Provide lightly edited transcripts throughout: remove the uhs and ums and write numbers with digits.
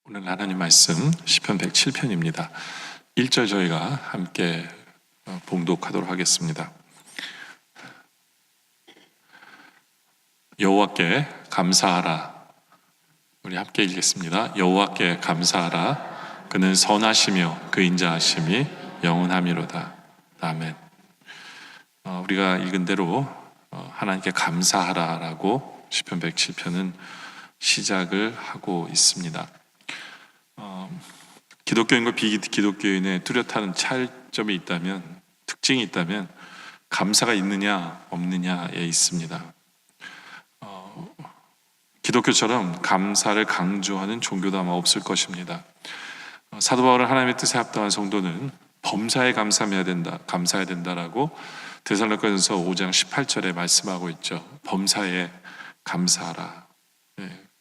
오늘 하나님 말씀 시편 107편입니다. 1절 저희가 함께 봉독하도록 하겠습니다. 여호와께 감사하라. 우리 함께 읽겠습니다. 여호와께 감사하라. 그는 선하시며 그 인자하심이 영원하미로다. 아멘. 우리가 읽은 대로 하나님께 감사하라라고 시편 107편은 시작을 하고 있습니다. 기독교인과 비기독교인의 뚜렷한 차이점이 있다면, 특징이 있다면 감사가 있느냐 없느냐에 있습니다. 기독교처럼 감사를 강조하는 종교도 아마 없을 것입니다. 사도 바울은 하나님의 뜻에 합당한 성도는 범사에 감사해야 된다라고 데살로니가전서 5장 18절에 말씀하고 있죠. 범사에 감사하라.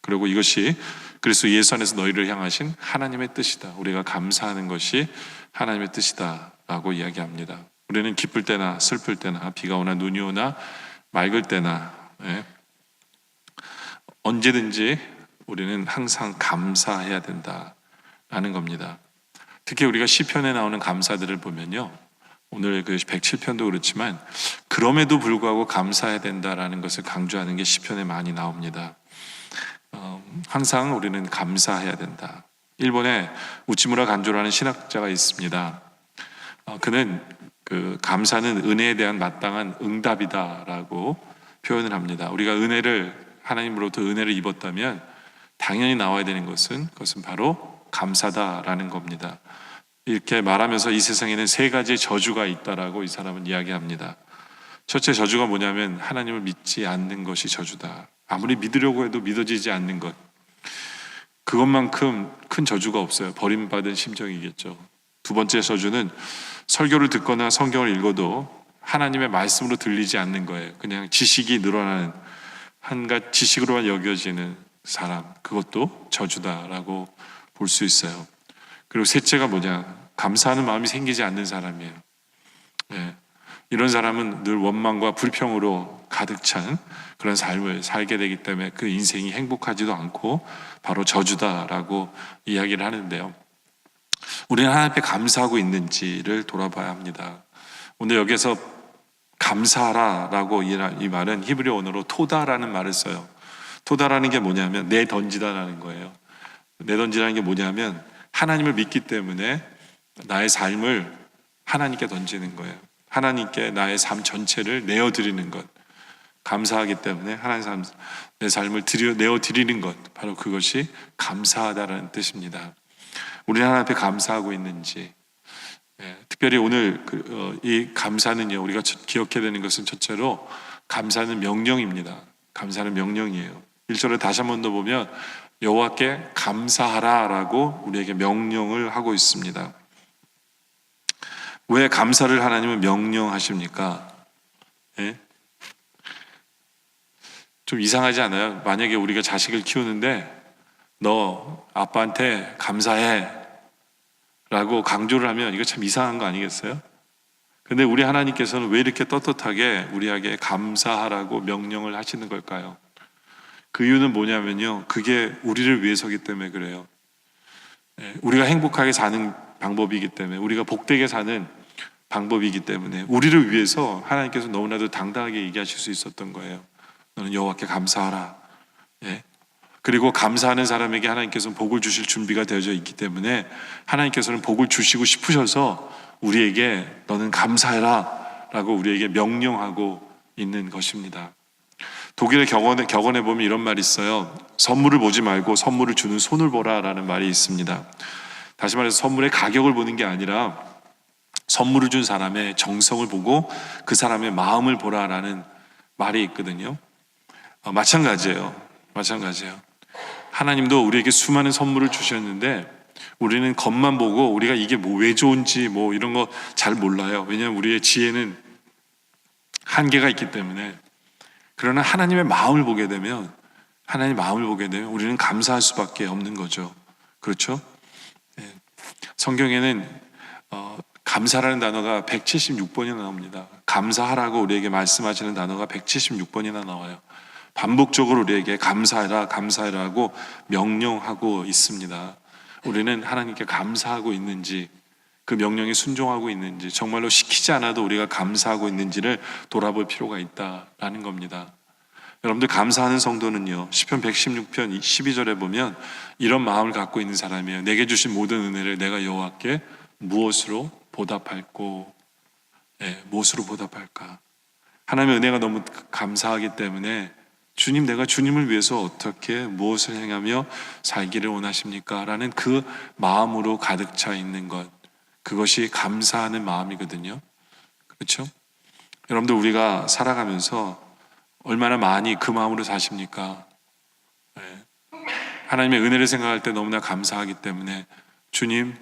그리고 이것이 그리스도 예수 안에서 너희를 향하신 하나님의 뜻이다. 우리가 감사하는 것이 하나님의 뜻이다 라고 이야기합니다. 우리는 기쁠 때나 슬플 때나 비가 오나 눈이 오나 맑을 때나 언제든지 우리는 항상 감사해야 된다라는 겁니다. 특히 우리가 시편에 나오는 감사들을 보면요, 오늘 그 107편도 그렇지만 그럼에도 불구하고 감사해야 된다라는 것을 강조하는 게 시편에 많이 나옵니다. 항상 우리는 감사해야 된다. 일본에 우치무라 간조라는 신학자가 있습니다. 그는 그 감사는 은혜에 대한 마땅한 응답이다라고 표현을 합니다. 우리가 하나님으로부터 은혜를 입었다면 당연히 나와야 되는 그것은 바로 감사다라는 겁니다. 이렇게 말하면서 이 세상에는 세 가지 저주가 있다라고 이 사람은 이야기합니다. 첫째 저주가 뭐냐면 하나님을 믿지 않는 것이 저주다. 아무리 믿으려고 해도 믿어지지 않는 것, 그것만큼 큰 저주가 없어요. 버림받은 심정이겠죠. 두 번째 저주는 설교를 듣거나 성경을 읽어도 하나님의 말씀으로 들리지 않는 거예요. 그냥 지식이 늘어나는 한갓 지식으로만 여겨지는 사람, 그것도 저주다라고 볼 수 있어요. 그리고 셋째가 뭐냐, 감사하는 마음이 생기지 않는 사람이에요. 이런 사람은 늘 원망과 불평으로 가득 찬 그런 삶을 살게 되기 때문에 그 인생이 행복하지도 않고 바로 저주다라고 이야기를 하는데요. 우리는 하나님 앞에 감사하고 있는지를 돌아봐야 합니다. 오늘 여기서 감사하라라고 이 말은 히브리어 언어로 토다라는 말을 써요. 토다라는 게 뭐냐면 내던지다라는 거예요. 내던지라는 게 뭐냐면 하나님을 믿기 때문에 나의 삶을 하나님께 던지는 거예요. 하나님께 나의 삶 전체를 내어드리는 것, 감사하기 때문에 하나님 내 삶을 내어드리는 것, 바로 그것이 감사하다라는 뜻입니다. 우리는 하나님 앞에 감사하고 있는지, 특별히 오늘 이 감사는요, 우리가 기억해야 되는 것은 첫째로 감사는 명령입니다. 감사는 명령이에요. 1절을 다시 한 번 더 보면 여호와께 감사하라라고 우리에게 명령을 하고 있습니다. 왜 감사를 하나님은 명령하십니까? 좀 이상하지 않아요? 만약에 우리가 자식을 키우는데 너 아빠한테 감사해 라고 강조를 하면 이거 참 이상한 거 아니겠어요? 근데 우리 하나님께서는 왜 이렇게 떳떳하게 우리에게 감사하라고 명령을 하시는 걸까요? 그 이유는 뭐냐면요, 그게 우리를 위해서기 때문에 그래요. 우리가 행복하게 사는 방법이기 때문에, 우리가 복되게 사는 방법이기 때문에, 우리를 위해서 하나님께서 너무나도 당당하게 얘기하실 수 있었던 거예요. 너는 여호와께 감사하라. 그리고 감사하는 사람에게 하나님께서는 복을 주실 준비가 되어져 있기 때문에 하나님께서는 복을 주시고 싶으셔서 우리에게 너는 감사해라 라고 우리에게 명령하고 있는 것입니다. 독일의 격언에 보면 이런 말이 있어요. 선물을 보지 말고 선물을 주는 손을 보라 라는 말이 있습니다. 다시 말해서 선물의 가격을 보는 게 아니라 선물을 준 사람의 정성을 보고 그 사람의 마음을 보라라는 말이 있거든요. 마찬가지예요. 하나님도 우리에게 수많은 선물을 주셨는데 우리는 겉만 보고 우리가 이게 왜 좋은지 이런 거 잘 몰라요. 왜냐하면 우리의 지혜는 한계가 있기 때문에. 그러나 하나님의 마음을 보게 되면 우리는 감사할 수밖에 없는 거죠. 그렇죠? 성경에는 감사라는 단어가 176번이나 나옵니다. 감사하라고 우리에게 말씀하시는 단어가 176번이나 나와요. 반복적으로 우리에게 감사해라 하고 명령하고 있습니다. 우리는 하나님께 감사하고 있는지, 그 명령에 순종하고 있는지, 정말로 시키지 않아도 우리가 감사하고 있는지를 돌아볼 필요가 있다라는 겁니다. 여러분들, 감사하는 성도는요, 시편 116편 12절에 보면 이런 마음을 갖고 있는 사람이에요. 내게 주신 모든 은혜를 내가 여호와께 무엇으로 보답할꼬? 무엇으로 보답할까? 하나님의 은혜가 너무 감사하기 때문에 주님, 내가 주님을 위해서 어떻게 무엇을 행하며 살기를 원하십니까? 라는 그 마음으로 가득 차 있는 것, 그것이 감사하는 마음이거든요. 그렇죠? 여러분들, 우리가 살아가면서 얼마나 많이 그 마음으로 사십니까? 하나님의 은혜를 생각할 때 너무나 감사하기 때문에 주님,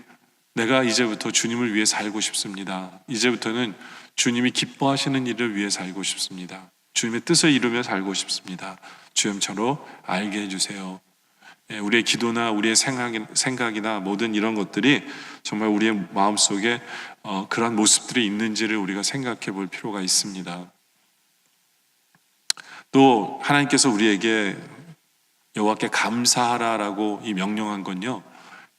내가 이제부터 주님을 위해 살고 싶습니다. 이제부터는 주님이 기뻐하시는 일을 위해 살고 싶습니다. 주님의 뜻을 이루며 살고 싶습니다. 주님처럼 알게 해주세요. 우리의 기도나 우리의 생각이나 모든 이런 것들이 정말 우리의 마음속에 그런 모습들이 있는지를 우리가 생각해 볼 필요가 있습니다. 또 하나님께서 우리에게 여호와께 감사하라라고 이 명령한 건요,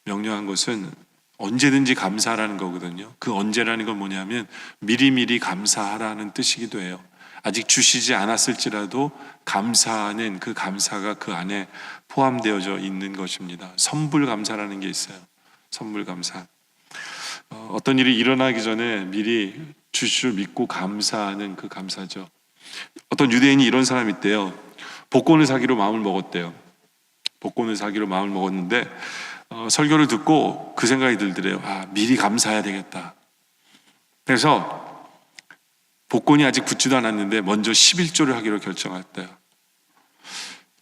명령한 것은 언제든지 감사하라는 거거든요. 그 언제라는 건 뭐냐면 미리미리 감사하라는 뜻이기도 해요. 아직 주시지 않았을지라도 감사하는 그 감사가 그 안에 포함되어져 있는 것입니다. 선불 감사라는 게 있어요. 선불 감사. 어떤 일이 일어나기 전에 미리 주실 믿고 감사하는 그 감사죠. 어떤 유대인이 이런 사람이 있대요. 복권을 사기로 마음을 먹었대요. 복권을 사기로 마음을 먹었는데 설교를 듣고 그 생각이 들더래요. 미리 감사해야 되겠다. 그래서 복권이 아직 붙지도 않았는데 먼저 11조를 하기로 결정했대요.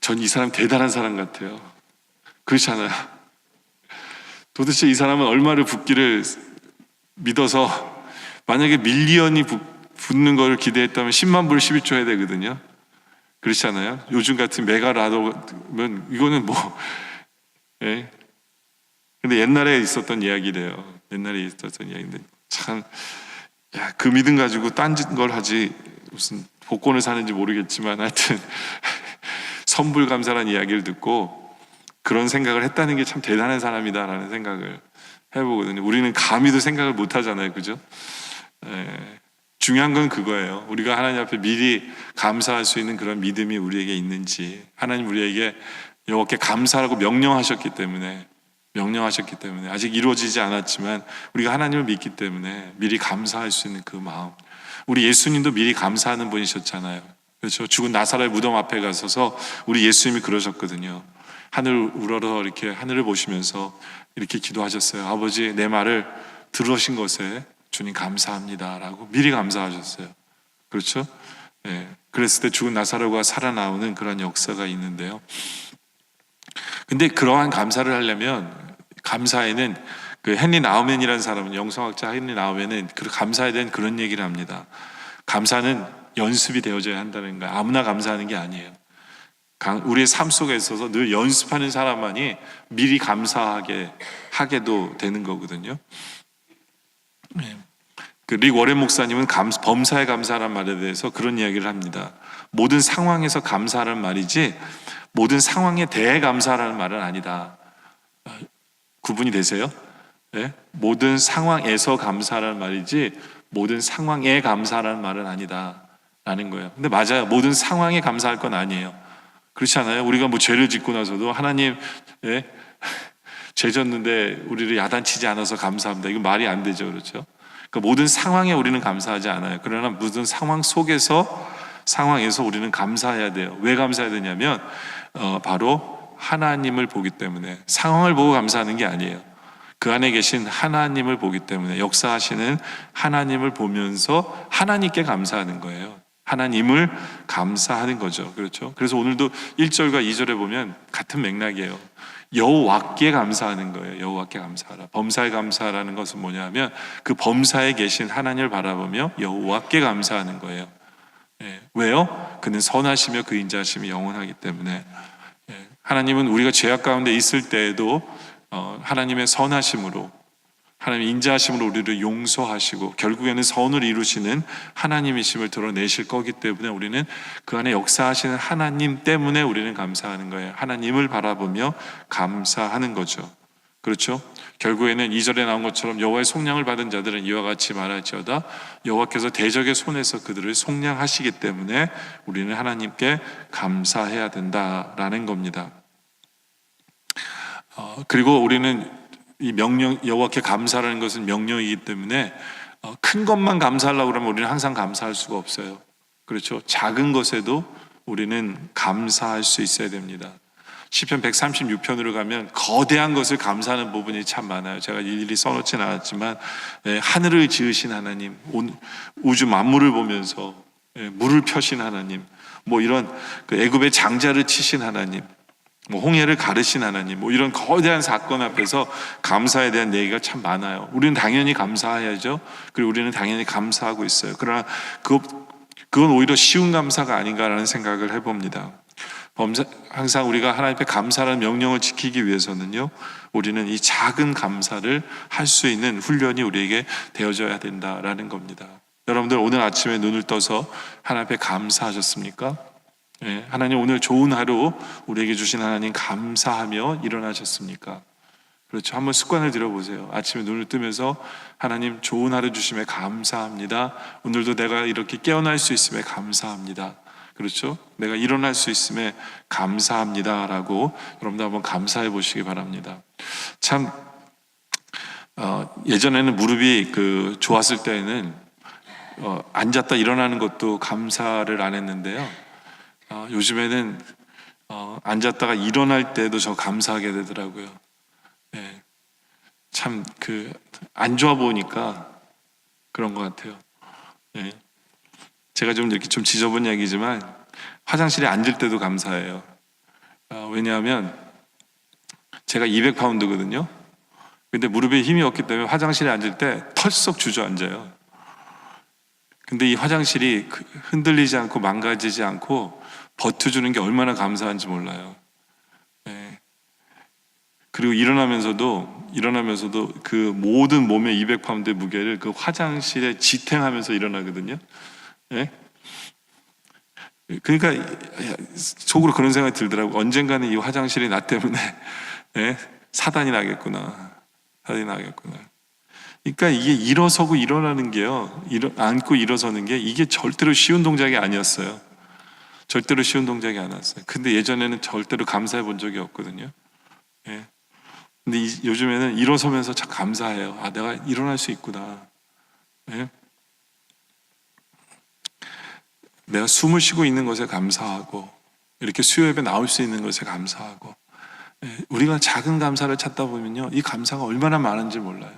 전 이 사람 대단한 사람 같아요. 그렇잖아요. 도대체 이 사람은 얼마를 붙기를 믿어서, 만약에 밀리언이 붙는 걸 기대했다면 10만 불 11조 해야 되거든요. 그렇잖아요. 요즘 같은 메가라도면 이거는 예. 근데 옛날에 있었던 이야기래요. 옛날에 있었던 이야기인데 참, 그 믿음 가지고 딴짓 걸 하지, 무슨 복권을 사는지 모르겠지만 하여튼 선불감사라는 이야기를 듣고 그런 생각을 했다는 게 참 대단한 사람이다라는 생각을 해보거든요. 우리는 감히도 생각을 못 하잖아요. 그죠? 중요한 건 그거예요. 우리가 하나님 앞에 미리 감사할 수 있는 그런 믿음이 우리에게 있는지. 하나님 우리에게 여호와께 감사하라고 명령하셨기 때문에 아직 이루어지지 않았지만 우리가 하나님을 믿기 때문에 미리 감사할 수 있는 그 마음. 우리 예수님도 미리 감사하는 분이셨잖아요. 그렇죠? 죽은 나사로의 무덤 앞에 가서서 우리 예수님이 그러셨거든요. 하늘 우러러 이렇게 하늘을 보시면서 이렇게 기도하셨어요. 아버지, 내 말을 들으신 것에 주님 감사합니다라고 미리 감사하셨어요. 그렇죠? 그랬을 때 죽은 나사로가 살아나오는 그런 역사가 있는데요. 근데 그러한 감사를 하려면, 감사에는 그 헨리 나우맨이라는 사람은, 영성학자 헨리 나우맨은 그 감사에 대한 그런 얘기를 합니다. 감사는 연습이 되어져야 한다는 거예요. 아무나 감사하는 게 아니에요. 우리의 삶 속에 있어서 늘 연습하는 사람만이 미리 감사하게 하게도 되는 거거든요. 그 릭 워렌 목사님은 범사에 감사하라는 말에 대해서 그런 이야기를 합니다. 모든 상황에서 감사하라는 말이지 모든 상황에 대해 감사하라는 말은 아니다. 구분이 되세요? 네? 모든 상황에서 감사하라는 말이지 모든 상황에 감사하라는 말은 아니다 라는 거예요. 근데 맞아요. 모든 상황에 감사할 건 아니에요. 그렇지 않아요? 우리가 죄를 짓고 나서도 하나님, 죄 졌는데 우리를 야단치지 않아서 감사합니다. 이거 말이 안 되죠. 그렇죠? 그러니까 모든 상황에 우리는 감사하지 않아요. 그러나 모든 상황에서 우리는 감사해야 돼요. 왜 감사해야 되냐면 바로 하나님을 보기 때문에. 상황을 보고 감사하는 게 아니에요. 그 안에 계신 하나님을 보기 때문에, 역사하시는 하나님을 보면서 하나님께 감사하는 거예요. 하나님을 감사하는 거죠. 그렇죠? 그래서 오늘도 1절과 2절에 보면 같은 맥락이에요. 여호와께 감사하는 거예요. 여호와께 감사하라. 범사에 감사하라는 것은 뭐냐면 그 범사에 계신 하나님을 바라보며 여호와께 감사하는 거예요. 왜요? 그는 선하시며 그 인자하심이 영원하기 때문에. 하나님은 우리가 죄악 가운데 있을 때에도 하나님의 선하심으로, 하나님의 인자하심으로 우리를 용서하시고 결국에는 선을 이루시는 하나님이심을 드러내실 거기 때문에 우리는 그 안에 역사하시는 하나님 때문에 우리는 감사하는 거예요. 하나님을 바라보며 감사하는 거죠. 그렇죠? 결국에는 2절에 나온 것처럼 여호와의 속량을 받은 자들은 이와 같이 말할지어다 여호와께서 대적의 손에서 그들을 속량하시기 때문에 우리는 하나님께 감사해야 된다라는 겁니다. 그리고 우리는 이 명령, 여호와께 감사라는 것은 명령이기 때문에 큰 것만 감사하려고 그러면 우리는 항상 감사할 수가 없어요. 그렇죠? 작은 것에도 우리는 감사할 수 있어야 됩니다. 시편 136편으로 가면 거대한 것을 감사하는 부분이 참 많아요. 제가 일일이 써놓지는 않았지만 하늘을 지으신 하나님, 우주 만물을 보면서 물을 펴신 하나님, 뭐 이런 애굽의 장자를 치신 하나님, 뭐 홍해를 가르신 하나님, 뭐 이런 거대한 사건 앞에서 감사에 대한 얘기가 참 많아요. 우리는 당연히 감사해야죠. 그리고 우리는 당연히 감사하고 있어요. 그러나 그건 오히려 쉬운 감사가 아닌가라는 생각을 해봅니다. 항상 우리가 하나님 앞에 감사라는 명령을 지키기 위해서는요, 우리는 이 작은 감사를 할 수 있는 훈련이 우리에게 되어져야 된다라는 겁니다. 여러분들 오늘 아침에 눈을 떠서 하나님 앞에 감사하셨습니까? 네, 하나님 오늘 좋은 하루 우리에게 주신 하나님 감사하며 일어나셨습니까? 그렇죠. 한번 습관을 들여보세요. 아침에 눈을 뜨면서 하나님 좋은 하루 주심에 감사합니다. 오늘도 내가 이렇게 깨어날 수 있음에 감사합니다. 그렇죠? 내가 일어날 수 있음에 감사합니다라고 여러분들 한번 감사해 보시기 바랍니다. 참 예전에는 무릎이 좋았을 때에는 앉았다 일어나는 것도 감사를 안 했는데요. 요즘에는 앉았다가 일어날 때도 저 감사하게 되더라고요. 네. 참 안 좋아 보니까 그런 것 같아요. 네. 제가 좀 이렇게 좀 지저분 이야기지만 화장실에 앉을 때도 감사해요. 왜냐하면 제가 200파운드거든요. 근데 무릎에 힘이 없기 때문에 화장실에 앉을 때 털썩 주저앉아요. 근데 이 화장실이 흔들리지 않고 망가지지 않고 버텨주는 게 얼마나 감사한지 몰라요. 네. 그리고 일어나면서도 그 모든 몸의 200파운드의 무게를 그 화장실에 지탱하면서 일어나거든요. 네? 그러니까 속으로 그런 생각이 들더라고요. 언젠가는 이 화장실이 나 때문에 사단이 나겠구나. 그러니까 이게 일어서고 일어나는 게요, 앉고 일어서는 게 이게 절대로 쉬운 동작이 아니었어요. 절대로 쉬운 동작이 아니었어요. 근데 예전에는 절대로 감사해 본 적이 없거든요. 예. 근데 요즘에는 일어서면서 참 감사해요. 내가 일어날 수 있구나. 예? 내가 숨을 쉬고 있는 것에 감사하고 이렇게 수요예배 나올 수 있는 것에 감사하고 우리가 작은 감사를 찾다 보면요, 이 감사가 얼마나 많은지 몰라요.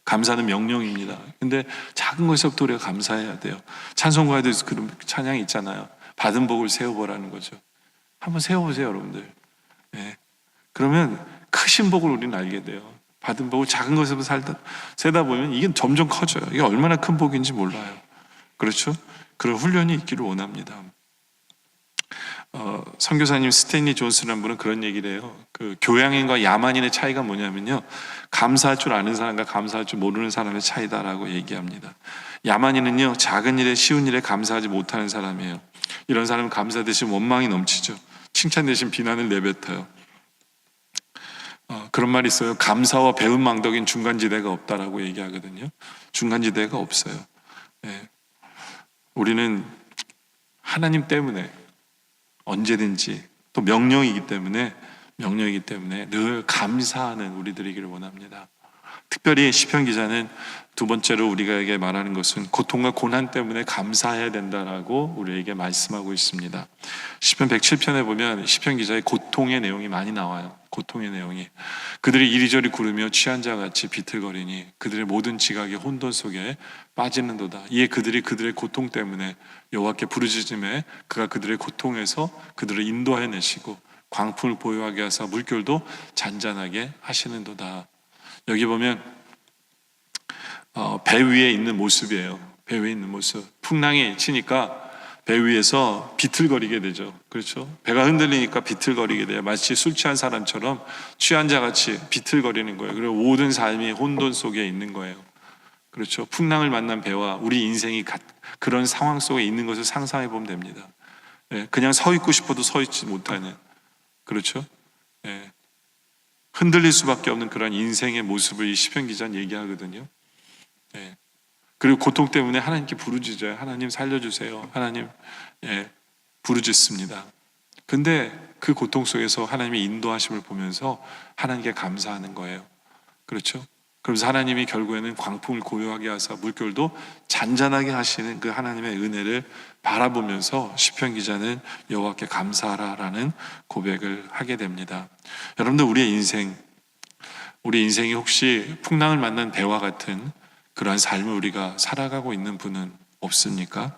감사는 명령입니다. 근데 작은 것에서부터 우리가 감사해야 돼요. 찬송가에도 그런 찬양이 있잖아요. 받은 복을 세어보라는 거죠. 한번 세어보세요, 여러분들. 그러면 크신 복을 우리는 알게 돼요. 받은 복을 작은 것에서부터 세다 보면 이게 점점 커져요. 이게 얼마나 큰 복인지 몰라요. 그렇죠? 그런 훈련이 있기를 원합니다. 선교사님 스탠리 존슨이라는 분은 그런 얘기를 해요. 교양인과 야만인의 차이가 뭐냐면요, 감사할 줄 아는 사람과 감사할 줄 모르는 사람의 차이다라고 얘기합니다. 야만인은요, 작은 일에 쉬운 일에 감사하지 못하는 사람이에요. 이런 사람은 감사 대신 원망이 넘치죠. 칭찬 대신 비난을 내뱉어요. 그런 말이 있어요. 감사와 배은망덕인 중간지대가 없다라고 얘기하거든요. 중간지대가 없어요. 우리는 하나님 때문에 언제든지 또 명령이기 때문에 늘 감사하는 우리들이기를 원합니다. 특별히 시편 기자는 두 번째로 우리에게 말하는 것은 고통과 고난 때문에 감사해야 된다라고 우리에게 말씀하고 있습니다. 시편 107편에 보면 시편 기자의 고통의 내용이 많이 나와요. 고통의 내용이. 그들이 이리저리 구르며 취한 자같이 비틀거리니 그들의 모든 지각이 혼돈 속에 빠지는도다. 이에 그들이 그들의 고통 때문에 여호와께 부르짖음에 그가 그들의 고통에서 그들을 인도해내시고 광풍을 보유하게 하사 물결도 잔잔하게 하시는도다. 여기 보면 배 위에 있는 모습이에요. 배 위에 있는 모습. 풍랑이 치니까 배 위에서 비틀거리게 되죠. 그렇죠? 배가 흔들리니까 비틀거리게 돼요. 마치 술 취한 사람처럼 취한 자같이 비틀거리는 거예요. 그리고 모든 삶이 혼돈 속에 있는 거예요. 그렇죠? 풍랑을 만난 배와 우리 인생이 그런 상황 속에 있는 것을 상상해 보면 됩니다. 그냥 서 있고 싶어도 서 있지 못하는. 그렇죠? 흔들릴 수밖에 없는 그런 인생의 모습을 이 시편 기자는 얘기하거든요. 예. 그리고 고통 때문에 하나님께 부르짖어요. 하나님 살려주세요. 하나님, 예, 부르짖습니다. 근데 그 고통 속에서 하나님의 인도하심을 보면서 하나님께 감사하는 거예요. 그렇죠? 그러면서 하나님이 결국에는 광풍을 고요하게 하사 물결도 잔잔하게 하시는 그 하나님의 은혜를 바라보면서 시편 기자는 여호와께 감사하라라는 고백을 하게 됩니다. 여러분들 우리 인생이 혹시 풍랑을 만난 배와 같은 그러한 삶을 우리가 살아가고 있는 분은 없습니까?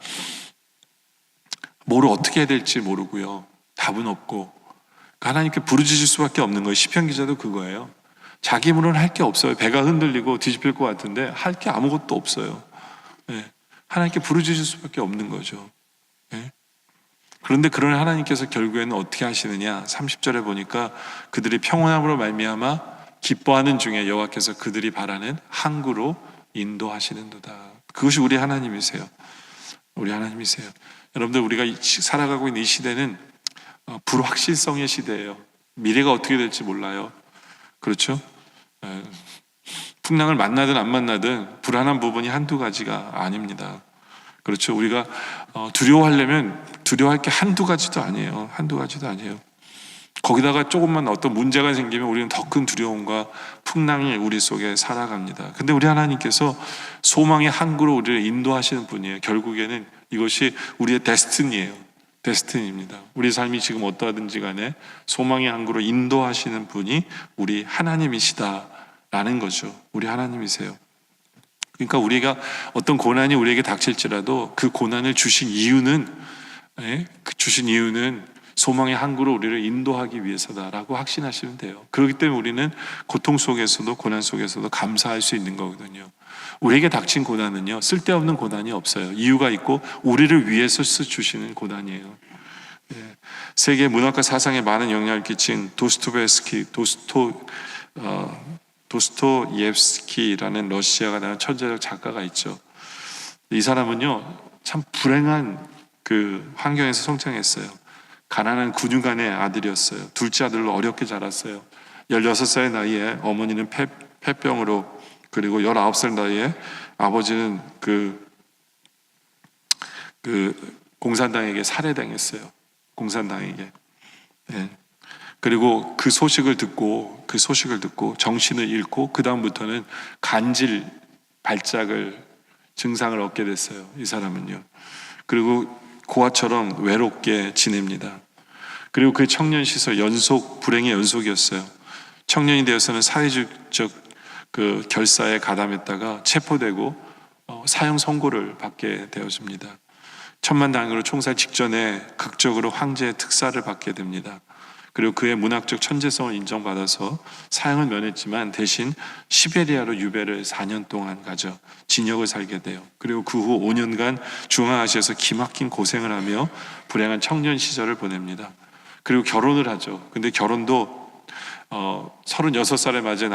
뭐를 어떻게 해야 될지 모르고요. 답은 없고 하나님께 부르짖을 수밖에 없는 거예요. 시편 기자도 그거예요. 자기 힘으로는 할 게 없어요. 배가 흔들리고 뒤집힐 것 같은데 할 게 아무것도 없어요. 예. 하나님께 부르짖을 수밖에 없는 거죠. 예. 그런데 그런 하나님께서 결국에는 어떻게 하시느냐? 30절에 보니까 그들이 평온함으로 말미암아 기뻐하는 중에 여호와께서 그들이 바라는 항구로 인도하시는도다. 그것이 우리 하나님이세요. 우리 하나님이세요. 여러분들 우리가 살아가고 있는 이 시대는 불확실성의 시대예요. 미래가 어떻게 될지 몰라요. 그렇죠? 풍랑을 만나든 안 만나든 불안한 부분이 한두 가지가 아닙니다. 그렇죠? 우리가 두려워하려면 두려워할 게 한두 가지도 아니에요. 한두 가지도 아니에요. 거기다가 조금만 어떤 문제가 생기면 우리는 더 큰 두려움과 풍랑이 우리 속에 살아갑니다. 근데 우리 하나님께서 소망의 항구로 우리를 인도하시는 분이에요. 결국에는 이것이 우리의 데스티니입니다. 우리 삶이 지금 어떠하든지 간에 소망의 항구로 인도하시는 분이 우리 하나님이시다라는 거죠. 우리 하나님이세요. 그러니까 우리가 어떤 고난이 우리에게 닥칠지라도 그 고난을 주신 이유는 소망의 항구로 우리를 인도하기 위해서다라고 확신하시면 돼요. 그렇기 때문에 우리는 고통 속에서도 고난 속에서도 감사할 수 있는 거거든요. 우리에게 닥친 고난은요, 쓸데없는 고난이 없어요. 이유가 있고 우리를 위해서 주시는 고난이에요. 세계 문학과 사상에 많은 영향을 끼친 도스토예브스키라는 러시아가 나온 천재적 작가가 있죠. 이 사람은요, 참 불행한 그 환경에서 성장했어요. 가난한 군유관의 아들이었어요. 둘째 아들로 어렵게 자랐어요. 16살 나이에 어머니는 폐병으로, 그리고 19살 나이에 아버지는 그 공산당에게 살해당했어요. 공산당에게. 네. 그리고 그 소식을 듣고 정신을 잃고 그 다음부터는 간질 발작을 증상을 얻게 됐어요. 이 사람은요. 그리고 고아처럼 외롭게 지냅니다. 그리고 그 청년 시설 불행의 연속이었어요. 청년이 되어서는 사회적 그 결사에 가담했다가 체포되고 사형 선고를 받게 되어집니다. 천만다행으로 총살 직전에 극적으로 황제의 특사를 받게 됩니다. 그리고 그의 문학적 천재성을 인정받아서 사형을 면했지만 대신 시베리아로 유배를 4년 동안 가죠. 징역을 살게 돼요. 그리고 그 후 5년간 중앙아시아에서 기막힌 고생을 하며 불행한 청년 시절을 보냅니다. 그리고 결혼을 하죠. 근데 결혼도 36살에 맞은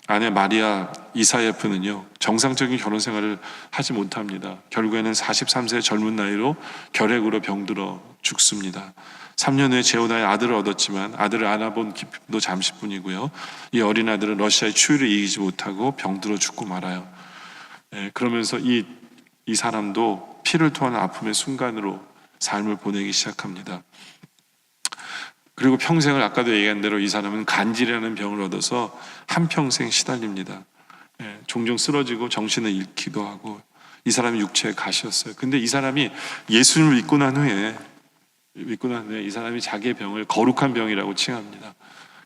아내 마리아 이사예프는요, 정상적인 결혼 생활을 하지 못합니다. 결국에는 43세 젊은 나이로 결핵으로 병들어 죽습니다. 3년 후에 재혼하여 아들을 얻었지만 아들을 안아본 기쁨도 잠시뿐이고요. 이 어린 아들은 러시아의 추위를 이기지 못하고 병들어 죽고 말아요. 그러면서 이 사람도 피를 토하는 아픔의 순간으로 삶을 보내기 시작합니다. 그리고 평생을 아까도 얘기한 대로 이 사람은 간질이라는 병을 얻어서 한평생 시달립니다. 종종 쓰러지고 정신을 잃기도 하고, 이 사람이 육체에 가시였어요. 근데 이 사람이 예수님을 믿고 난 후에 이 사람이 자기의 병을 거룩한 병이라고 칭합니다.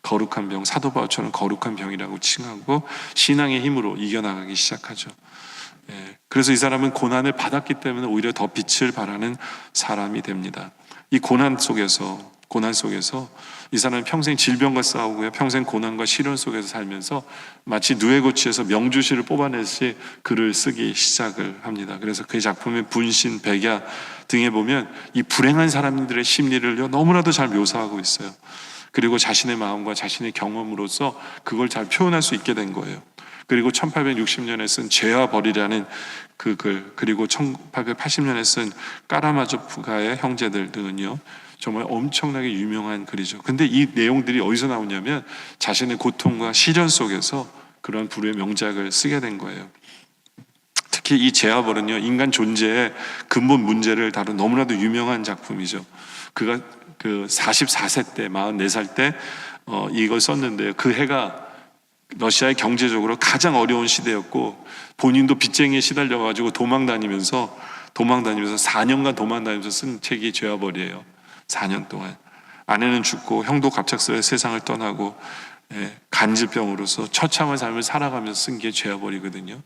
거룩한 병, 사도 바울처럼 거룩한 병이라고 칭하고 신앙의 힘으로 이겨나가기 시작하죠. 그래서 이 사람은 고난을 받았기 때문에 오히려 더 빛을 발하는 사람이 됩니다. 이 고난 속에서 이 사람은 평생 질병과 싸우고요, 평생 고난과 시련 속에서 살면서 마치 누에고치에서 명주실을 뽑아내듯이 글을 쓰기 시작을 합니다. 그래서 그의 작품의 분신, 백야 등에 보면 이 불행한 사람들의 심리를 너무나도 잘 묘사하고 있어요. 그리고 자신의 마음과 자신의 경험으로서 그걸 잘 표현할 수 있게 된 거예요. 그리고 1860년에 쓴 죄와 벌이라는 그 글, 그리고 1880년에 쓴 까라마조프가의 형제들 등은요, 정말 엄청나게 유명한 글이죠. 근데 이 내용들이 어디서 나오냐면 자신의 고통과 시련 속에서 그런 불후의 명작을 쓰게 된 거예요. 특히 이 제아벌은요, 인간 존재의 근본 문제를 다룬 너무나도 유명한 작품이죠. 그가 그 44세 때, 44살 때 이걸 썼는데요. 그 해가 러시아의 경제적으로 가장 어려운 시대였고, 본인도 빚쟁이에 시달려가지고 도망 다니면서 4년간 도망 다니면서 쓴 책이 죄와벌이에요. 4년 동안. 아내는 죽고 형도 갑작스레 세상을 떠나고, 간질병으로서 처참한 삶을 살아가면서 쓴 게 죄와벌이거든요.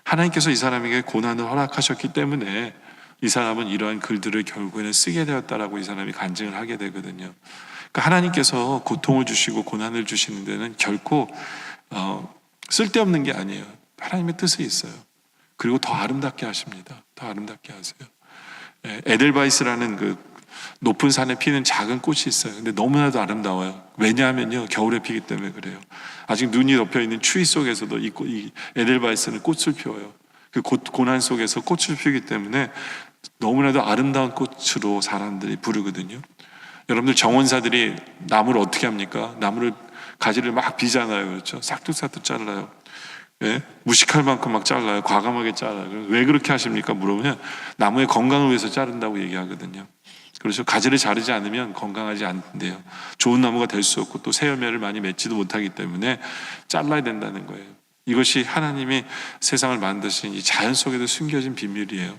하나님께서 이 사람에게 고난을 허락하셨기 때문에 이 사람은 이러한 글들을 결국에는 쓰게 되었다라고 이 사람이 간증을 하게 되거든요. 그러니까 하나님께서 고통을 주시고 고난을 주시는 데는 결코 쓸데없는 게 아니에요. 하나님의 뜻이 있어요. 그리고 더 아름답게 하십니다. 더 아름답게 하세요. 에델바이스라는 그 높은 산에 피는 작은 꽃이 있어요. 근데 너무나도 아름다워요. 왜냐하면요, 겨울에 피기 때문에 그래요. 아직 눈이 덮여 있는 추위 속에서도 이 에델바이스는 꽃을 피워요. 그 고난 속에서 꽃을 피우기 때문에 너무나도 아름다운 꽃으로 사람들이 부르거든요. 여러분들 정원사들이 나무를 어떻게 합니까? 나무를 가지를 막 비잖아요. 그렇죠? 싹둑싹둑 잘라요. 예? 무식할 만큼 막 잘라요. 과감하게 잘라요. 왜 그렇게 하십니까? 물어보면 나무의 건강을 위해서 자른다고 얘기하거든요. 그래서 가지를 자르지 않으면 건강하지 않는데요. 좋은 나무가 될 수 없고 또 새 열매를 많이 맺지도 못하기 때문에 잘라야 된다는 거예요. 이것이 하나님이 세상을 만드신 이 자연 속에도 숨겨진 비밀이에요.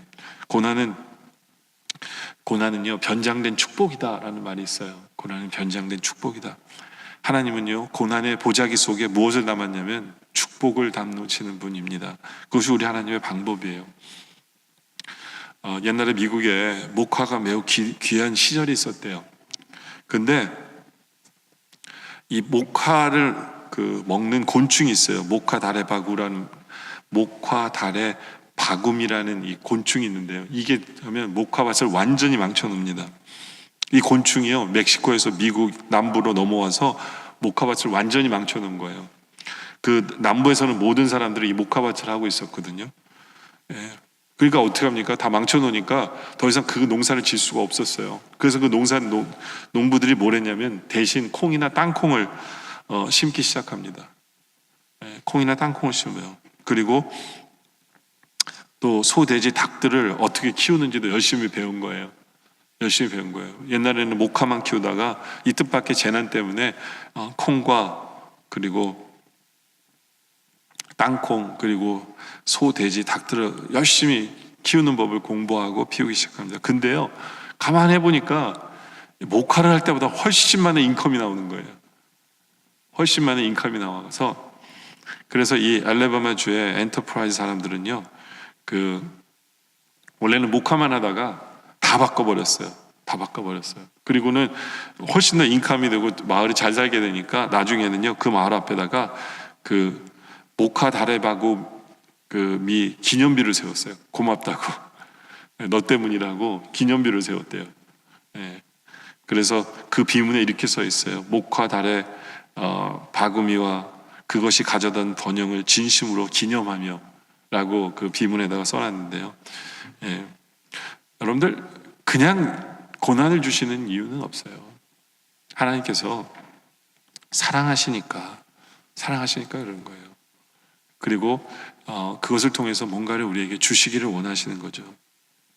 고난은요, 변장된 축복이다라는 말이 있어요. 고난은 변장된 축복이다. 하나님은요, 고난의 보자기 속에 무엇을 담았냐면 축복을 담으시는 분입니다. 그것이 우리 하나님의 방법이에요. 옛날에 미국에 목화가 매우 귀한 시절이 있었대요. 근데 이 목화를 먹는 곤충이 있어요. 목화다래바구라는, 목화다래바굼이라는 이 곤충이 있는데요. 이게 하면 목화밭을 완전히 망쳐놓습니다. 이 곤충이요, 멕시코에서 미국 남부로 넘어와서 목화밭을 완전히 망쳐놓은 거예요. 그 남부에서는 모든 사람들이 이 목화밭을 하고 있었거든요. 그러니까 어떻게 합니까? 다 망쳐놓으니까 더 이상 그 농사를 질 수가 없었어요. 그래서 그 농부들이 뭘 했냐면 대신 콩이나 땅콩을 심기 시작합니다. 콩이나 땅콩을 심어요. 그리고 또 소, 돼지, 닭들을 어떻게 키우는지도 열심히 배운 거예요. 옛날에는 목화만 키우다가 이 뜻밖의 재난 때문에 콩과 그리고 땅콩 그리고 소, 돼지, 닭들을 열심히 키우는 법을 공부하고 피우기 시작합니다. 근데요, 가만히 해보니까 목화를 할 때보다 훨씬 많은 인컴이 나오는 거예요. 훨씬 많은 인컴이 나와서, 그래서 이 알래바마 주의 엔터프라이즈 사람들은요, 원래는 목화만 하다가 다 바꿔버렸어요. 그리고는 훨씬 더 인컴이 되고 마을이 잘 살게 되니까 나중에는요, 그 마을 앞에다가 목화 다래바구 미 기념비를 세웠어요. 고맙다고. 너 때문이라고 기념비를 세웠대요. 그래서 그 비문에 이렇게 써 있어요. 목화 다래 바구미와 그것이 가져던 번영을 진심으로 기념하며 라고 그 비문에다가 써놨는데요. 여러분들 그냥 고난을 주시는 이유는 없어요. 하나님께서 사랑하시니까 그런 거예요. 그리고 그것을 통해서 뭔가를 우리에게 주시기를 원하시는 거죠.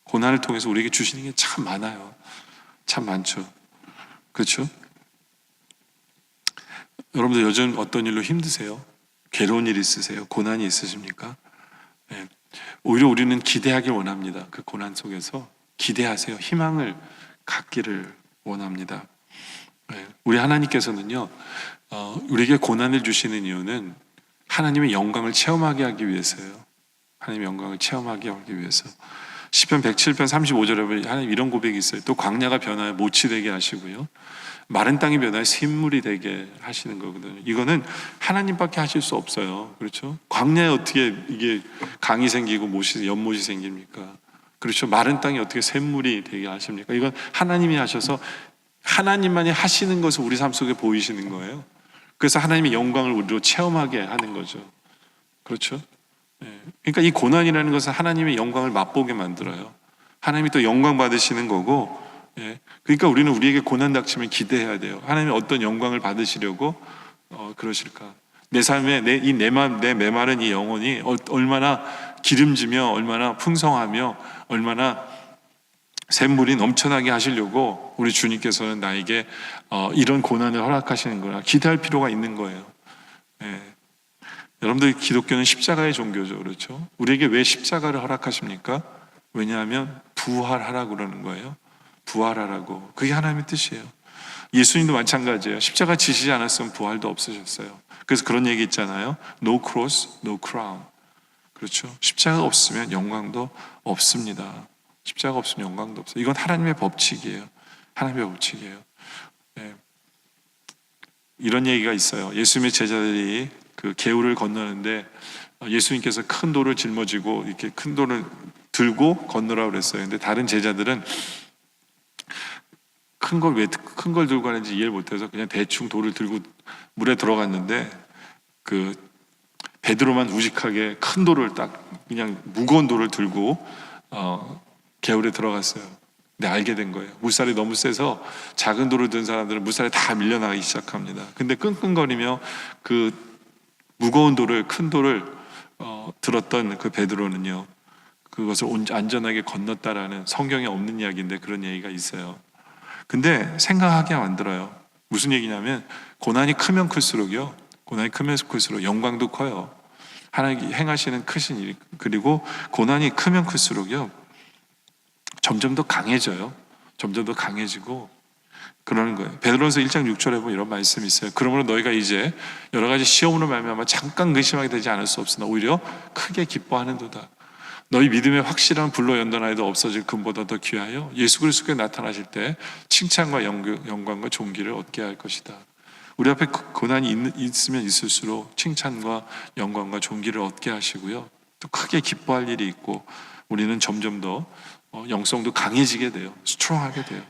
고난을 통해서 우리에게 주시는 게 참 많아요. 참 많죠. 그렇죠? 여러분들 요즘 어떤 일로 힘드세요? 괴로운 일 있으세요? 고난이 있으십니까? 오히려 우리는 기대하길 원합니다. 그 고난 속에서 기대하세요. 희망을 갖기를 원합니다. 우리 하나님께서는요, 우리에게 고난을 주시는 이유는 하나님의 영광을 체험하게 하기 위해서요. 하나님의 영광을 체험하게 하기 위해서. 시편 107편 35절에 하나님 이런 고백이 있어요. 또 광야가 변하여 모치 되게 하시고요, 마른 땅이 변하여 샘물이 되게 하시는 거거든요. 이거는 하나님밖에 하실 수 없어요. 그렇죠? 광야에 어떻게 이게 강이 생기고 연못이 생깁니까? 그렇죠? 마른 땅이 어떻게 샘물이 되게 하십니까? 이건 하나님이 하셔서 하나님만이 하시는 것을 우리 삶 속에 보이시는 거예요. 그래서 하나님의 영광을 우리로 체험하게 하는 거죠. 그렇죠? 그러니까 이 고난이라는 것은 하나님의 영광을 맛보게 만들어요. 하나님이 또 영광 받으시는 거고, 예. 그러니까 우리는 우리에게 고난 닥치면 기대해야 돼요. 하나님이 어떤 영광을 받으시려고 그러실까? 내 삶에 내 메마른 이 영혼이 얼마나 기름지며 얼마나 풍성하며 얼마나 샘물이 넘쳐나게 하시려고 우리 주님께서는 나에게 이런 고난을 허락하시는구나 기대할 필요가 있는 거예요. 예. 여러분들 기독교는 십자가의 종교죠, 그렇죠? 우리에게 왜 십자가를 허락하십니까? 왜냐하면 부활하라고 그러는 거예요. 부활하라고. 그게 하나님의 뜻이에요. 예수님도 마찬가지예요. 십자가 지시지 않았으면 부활도 없으셨어요. 그래서 그런 얘기 있잖아요. No cross, no crown. 그렇죠? 십자가가 없으면 영광도 없습니다. 십자가가 없으면 영광도 없어요. 이건 하나님의 법칙이에요. 하나님의 법칙이에요. 네. 이런 얘기가 있어요. 예수님의 제자들이 그 개울을 건너는데 예수님께서 큰 돌을 짊어지고 이렇게 큰 돌을 들고 건너라고 그랬어요. 근데 다른 제자들은 큰 걸 들고 가는지 이해를 못해서 그냥 대충 돌을 들고 물에 들어갔는데 그 베드로만 우직하게 큰 돌을 딱 그냥 무거운 돌을 들고 개울에 들어갔어요. 근데 알게 된 거예요. 물살이 너무 세서 작은 돌을 든 사람들은 물살에 다 밀려나가기 시작합니다. 근데 끙끙거리며 그 무거운 돌을 큰 돌을 들었던 그 베드로는요, 그것을 안전하게 건넜다라는 성경에 없는 이야기인데 그런 얘기가 있어요. 근데 생각하게 만들어요. 무슨 얘기냐면 고난이 크면 클수록요, 고난이 크면 클수록 영광도 커요. 하나님이 행하시는 크신 일, 그리고 고난이 크면 클수록요 점점 더 강해져요. 점점 더 강해지고 그러는 거예요. 베드로전서 1장 6절에 보면 이런 말씀이 있어요. 그러므로 너희가 이제 여러 가지 시험으로 말미암아 잠깐 근심하게 되지 않을 수 없으나 오히려 크게 기뻐하는도다. 너희 믿음의 확실한 불로 연단하여도 없어질 금보다 더 귀하여 예수 그리스도께 나타나실 때 칭찬과 영광과 존귀를 얻게 할 것이다. 우리 앞에 고난이 있으면 있을수록 칭찬과 영광과 존귀를 얻게 하시고요, 또 크게 기뻐할 일이 있고 우리는 점점 더 영성도 강해지게 돼요. 스트롱하게 돼요.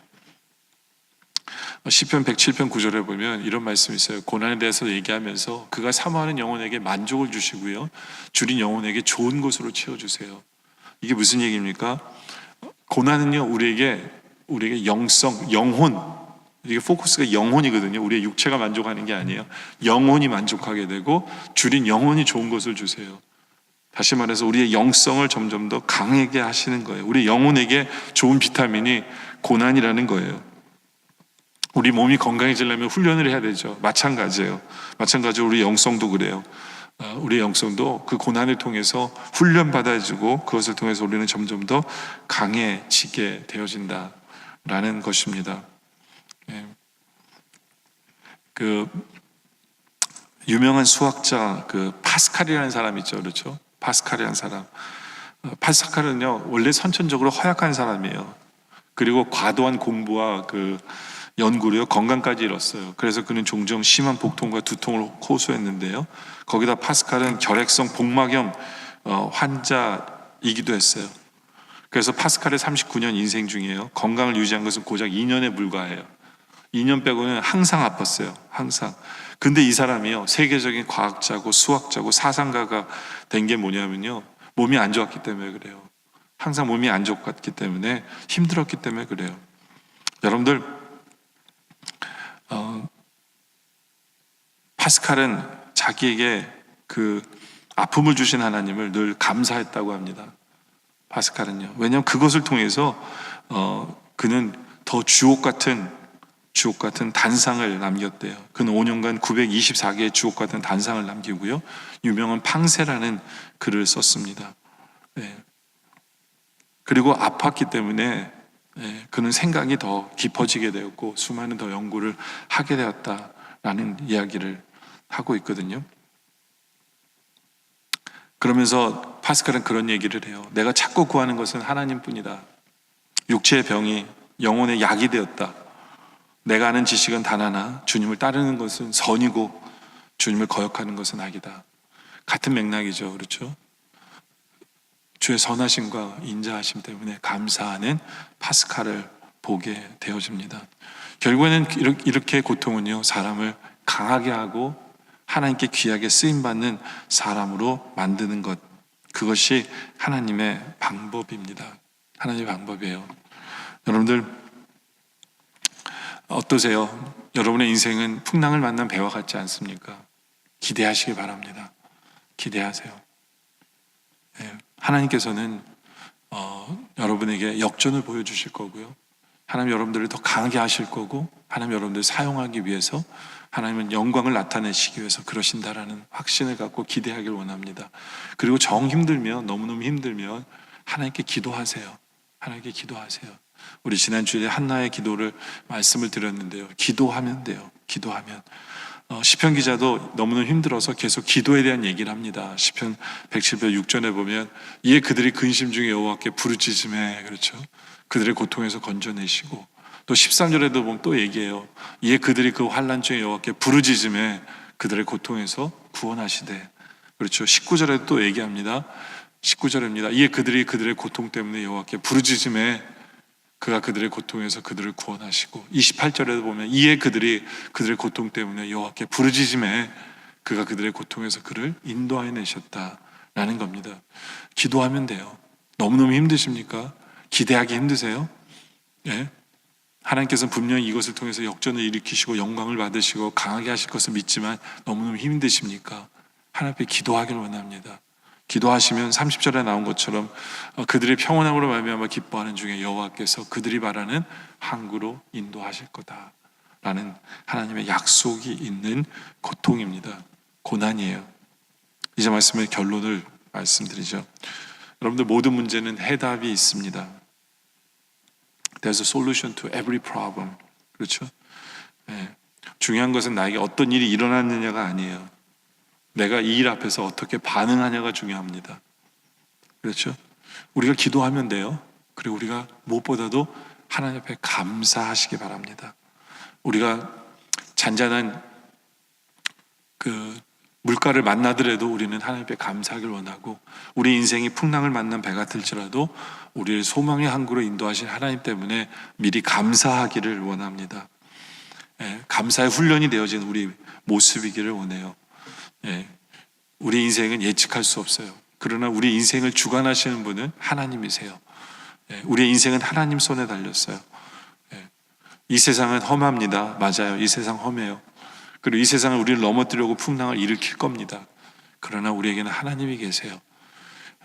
시편 107편 9절에 보면 이런 말씀이 있어요. 고난에 대해서 얘기하면서 그가 사모하는 영혼에게 만족을 주시고요, 줄인 영혼에게 좋은 것으로 채워주세요. 이게 무슨 얘기입니까? 고난은요 우리에게 영성, 영혼, 이게 포커스가 영혼이거든요. 우리의 육체가 만족하는 게 아니에요. 영혼이 만족하게 되고 줄인 영혼이 좋은 것을 주세요. 다시 말해서 우리의 영성을 점점 더 강하게 하시는 거예요. 우리 영혼에게 좋은 비타민이 고난이라는 거예요. 우리 몸이 건강해지려면 훈련을 해야 되죠. 마찬가지예요. 마찬가지로 우리 영성도 그래요. 우리 영성도 그 고난을 통해서 훈련받아지고 그것을 통해서 우리는 점점 더 강해지게 되어진다라는 것입니다. 그 유명한 수학자 그 파스칼이라는 사람 있죠, 그렇죠? 파스칼이라는 사람. 파스칼은요 원래 선천적으로 허약한 사람이에요. 그리고 과도한 공부와 그 연구로요 건강까지 잃었어요. 그래서 그는 종종 심한 복통과 두통을 호소했는데요, 거기다 파스칼은 결핵성 복막염 환자이기도 했어요. 그래서 파스칼의 39년 인생 중에요 건강을 유지한 것은 고작 2년에 불과해요. 2년 빼고는 항상 아팠어요. 항상. 근데 이 사람이요 세계적인 과학자고 수학자고 사상가가 된 게 뭐냐면요, 몸이 안 좋았기 때문에 그래요. 항상 몸이 안 좋았기 때문에, 힘들었기 때문에 그래요. 여러분들 파스칼은 자기에게 그 아픔을 주신 하나님을 늘 감사했다고 합니다. 파스칼은요. 왜냐하면 그것을 통해서 그는 더 주옥 같은 단상을 남겼대요. 그는 5년간 924개의 주옥 같은 단상을 남기고요, 유명한 팡세라는 글을 썼습니다. 네. 그리고 아팠기 때문에 그는 생각이 더 깊어지게 되었고 수많은 더 연구를 하게 되었다라는 이야기를 하고 있거든요. 그러면서 파스칼은 그런 얘기를 해요. 내가 찾고 구하는 것은 하나님뿐이다. 육체의 병이 영혼의 약이 되었다. 내가 아는 지식은 단 하나, 주님을 따르는 것은 선이고 주님을 거역하는 것은 악이다. 같은 맥락이죠, 그렇죠? 주의 선하심과 인자하심 때문에 감사하는 파스칼을 보게 되어집니다. 결국에는 이렇게 고통은요 사람을 강하게 하고 하나님께 귀하게 쓰임받는 사람으로 만드는 것, 그것이 하나님의 방법입니다. 하나님의 방법이에요. 여러분들 어떠세요? 여러분의 인생은 풍랑을 만난 배와 같지 않습니까? 기대하시기 바랍니다. 기대하세요. 예, 하나님께서는 여러분에게 역전을 보여주실 거고요. 하나님 여러분들을 더 강하게 하실 거고, 하나님 여러분들을 사용하기 위해서, 하나님은 영광을 나타내시기 위해서 그러신다라는 확신을 갖고 기대하길 원합니다. 그리고 정 힘들면, 너무너무 힘들면 하나님께 기도하세요. 하나님께 기도하세요. 우리 지난주에 한나의 기도를 말씀을 드렸는데요. 기도하면 돼요. 기도하면. 시편 기자도 너무너무 힘들어서 계속 기도에 대한 얘기를 합니다. 시편 107편 6절에 보면 이에 그들이 근심 중에 여호와께 부르짖음에, 그렇죠, 그들의 고통에서 건져내시고, 또 13절에도 보면 또 얘기해요. 이에 그들이 그 환난 중에 여호와께 부르짖음에 그들의 고통에서 구원하시되, 그렇죠. 19절에도 또 얘기합니다. 19절입니다. 이에 그들이 그들의 고통 때문에 여호와께 부르짖음에 그가 그들의 고통에서 그들을 구원하시고, 28절에도 보면 이에 그들이 그들의 고통 때문에 여호와께 부르짖음에 그가 그들의 고통에서 그를 인도하여 내셨다라는 겁니다. 기도하면 돼요. 너무너무 힘드십니까? 기대하기 힘드세요? 예? 하나님께서는 분명히 이것을 통해서 역전을 일으키시고 영광을 받으시고 강하게 하실 것을 믿지만 너무너무 힘드십니까? 하나님 앞에 기도하기를 원합니다. 기도하시면 30절에 나온 것처럼 그들의 평온함으로 말미암아 기뻐하는 중에 여호와께서 그들이 바라는 항구로 인도하실 거다라는 하나님의 약속이 있는 고통입니다. 고난이에요. 이제 말씀의 결론을 말씀드리죠. 여러분들 모든 문제는 해답이 있습니다. There's a solution to every problem. 그렇죠? 네. 중요한 것은 나에게 어떤 일이 일어났느냐가 아니에요. 내가 이 일 앞에서 어떻게 반응하냐가 중요합니다. 그렇죠? 우리가 기도하면 돼요. 그리고 우리가 무엇보다도 하나님 앞에 감사하시기 바랍니다. 우리가 잔잔한 그 물가를 만나더라도 우리는 하나님 앞에 감사하기를 원하고, 우리 인생이 풍랑을 만난 배 같을지라도 우리를 소망의 항구로 인도하신 하나님 때문에 미리 감사하기를 원합니다. 예, 감사의 훈련이 되어진 우리 모습이기를 원해요. 예, 우리 인생은 예측할 수 없어요. 그러나 우리 인생을 주관하시는 분은 하나님이세요. 예, 우리의 인생은 하나님 손에 달렸어요. 예, 이 세상은 험합니다. 맞아요. 이 세상 험해요. 그리고 이 세상은 우리를 넘어뜨리려고 풍랑을 일으킬 겁니다. 그러나 우리에게는 하나님이 계세요.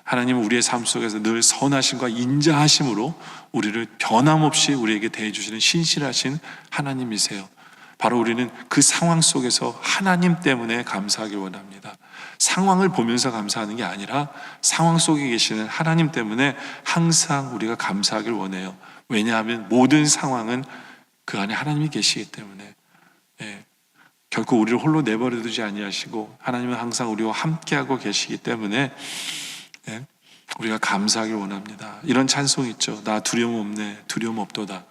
하나님은 우리의 삶 속에서 늘 선하심과 인자하심으로 우리를 변함없이 우리에게 대해주시는 신실하신 하나님이세요. 바로 우리는 그 상황 속에서 하나님 때문에 감사하길 원합니다. 상황을 보면서 감사하는 게 아니라 상황 속에 계시는 하나님 때문에 항상 우리가 감사하길 원해요. 왜냐하면 모든 상황은 그 안에 하나님이 계시기 때문에. 예, 결코 우리를 홀로 내버려 두지 아니하시고 하나님은 항상 우리와 함께하고 계시기 때문에, 예, 우리가 감사하길 원합니다. 이런 찬송 있죠. 나 두려움 없네, 두려움 없도다.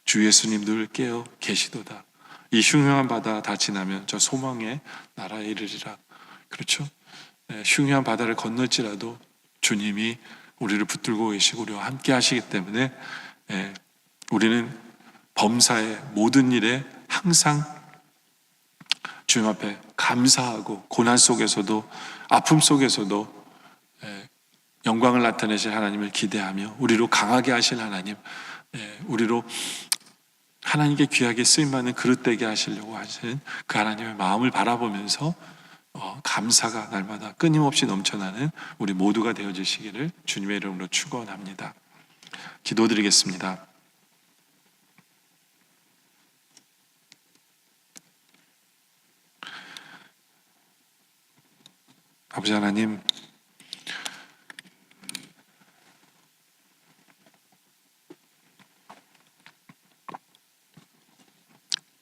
주 예수님 늘 깨어 계시도다. 이 흉흉한 바다 다 지나면 저 소망의 나라에 이르리라. 그렇죠? 예, 흉흉한 바다를 건널지라도 주님이 우리를 붙들고 계시고 우리와 함께 하시기 때문에, 예, 우리는 범사의 모든 일에 항상 주님 앞에 감사하고 고난 속에서도 아픔 속에서도 영광을 나타내실 하나님을 기대하며 우리로 강하게 하실 하나님, 우리로 하나님께 귀하게 쓰임받는 그릇 되게 하시려고 하신 그 하나님의 마음을 바라보면서 감사가 날마다 끊임없이 넘쳐나는 우리 모두가 되어주시기를 주님의 이름으로 축원합니다. 기도드리겠습니다. 아버지 하나님,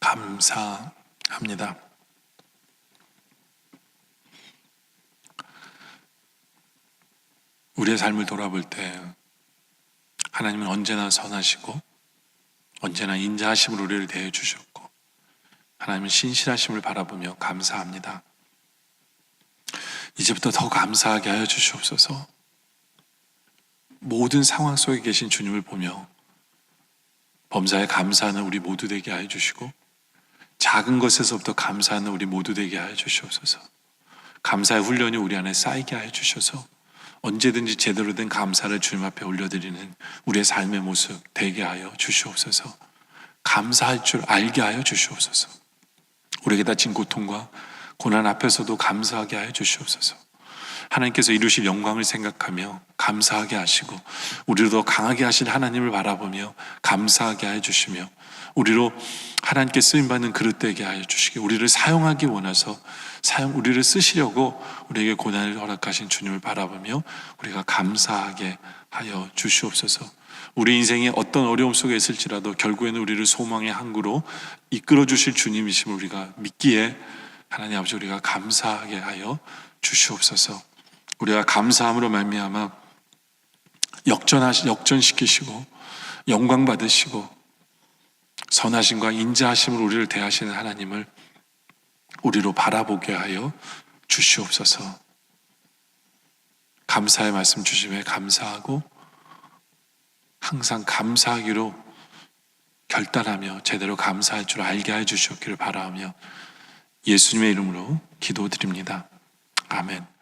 감사합니다. 우리의 삶을 돌아볼 때 하나님은 언제나 선하시고 언제나 인자하심으로 우리를 대해 주셨고 하나님은 신실하심을 바라보며 감사합니다. 이제부터 더 감사하게 하여 주시옵소서. 모든 상황 속에 계신 주님을 보며 범사에 감사하는 우리 모두 되게 하여 주시고 작은 것에서부터 감사하는 우리 모두 되게 하여 주시옵소서. 감사의 훈련이 우리 안에 쌓이게 하여 주셔서 언제든지 제대로 된 감사를 주님 앞에 올려드리는 우리의 삶의 모습 되게 하여 주시옵소서. 감사할 줄 알게 하여 주시옵소서. 우리에게 다친 고통과 고난 앞에서도 감사하게 하여 주시옵소서. 하나님께서 이루실 영광을 생각하며 감사하게 하시고, 우리로 더 강하게 하신 하나님을 바라보며 감사하게 하여 주시며, 우리로 하나님께 쓰임받는 그릇 되게 하여 주시기, 우리를 사용하기 원해서 우리를 쓰시려고 우리에게 고난을 허락하신 주님을 바라보며 우리가 감사하게 하여 주시옵소서. 우리 인생에 어떤 어려움 속에 있을지라도 결국에는 우리를 소망의 항구로 이끌어 주실 주님이심을 우리가 믿기에 하나님 아버지, 우리가 감사하게 하여 주시옵소서. 우리가 감사함으로 말미암아 역전시키시고 영광 받으시고 선하심과 인자하심으로 우리를 대하시는 하나님을 우리로 바라보게 하여 주시옵소서. 감사의 말씀 주심에 감사하고 항상 감사하기로 결단하며 제대로 감사할 줄 알게 해 주시옵기를 바라며 예수님의 이름으로 기도드립니다. 아멘.